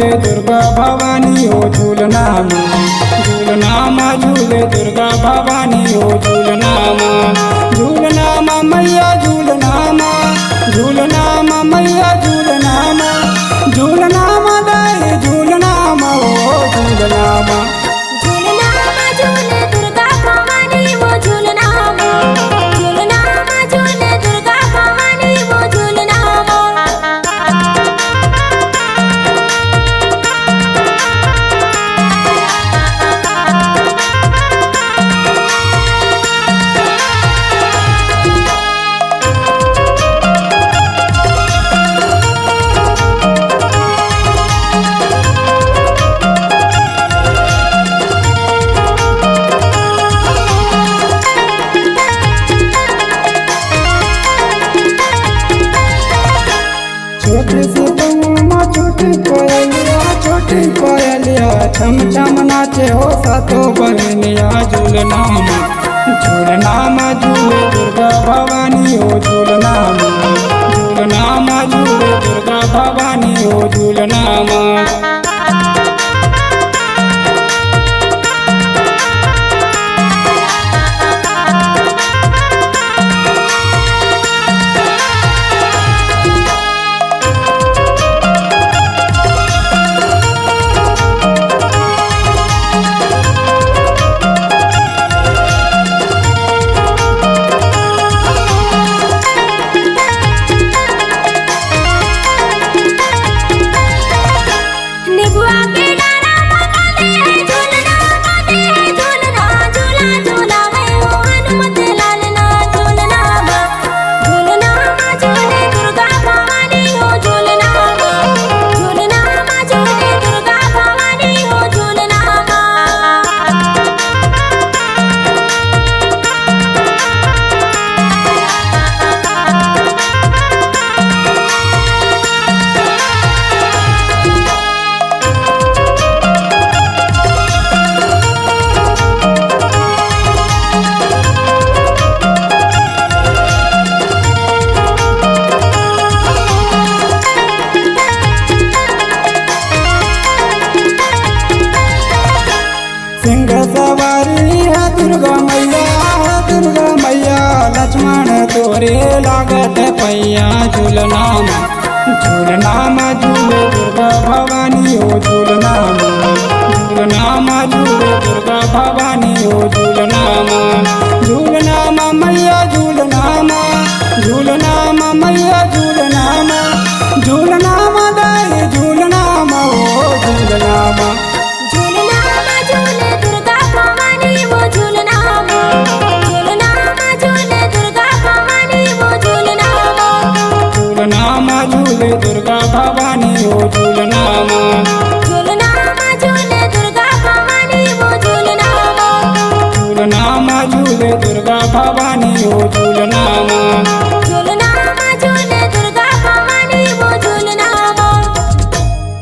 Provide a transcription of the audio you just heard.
झूले दुर्गा भवानी हो झूलना माँ, झूलना माँ झूले दुर्गा भवानी हो झूलना माँ, झूलना माँ मैया झूलना माँ, झूलना माँ मैया झूलना माँ, झूलना माँ दाई झूलना माँ हो झूलना माँ। झूलना माँ झूले दुर्गा भवानी वो झूलना माँ, झूलना माँ झूले दुर्गा भवानी वो झूलना माँ। छोटी सी माँ छोटी कोयलिया छम छम नाचे हो सातो बहनिया झूलना माँ, झूलना माँ झूले दुर्गा भवानी हो झूलना माँ, झूलना माँ झूले दुर्गा भवानी हो झूलना माँ। सिंह सवारी है दुर्गा मैया लक्ष्मण तोरे लागत पैया झूलना माँ, झूलना माँ झूले दुर्गा भवानी हो झूलना माँ, झूलना माँ झूले दुर्गा भवानी हो झूलना माँ।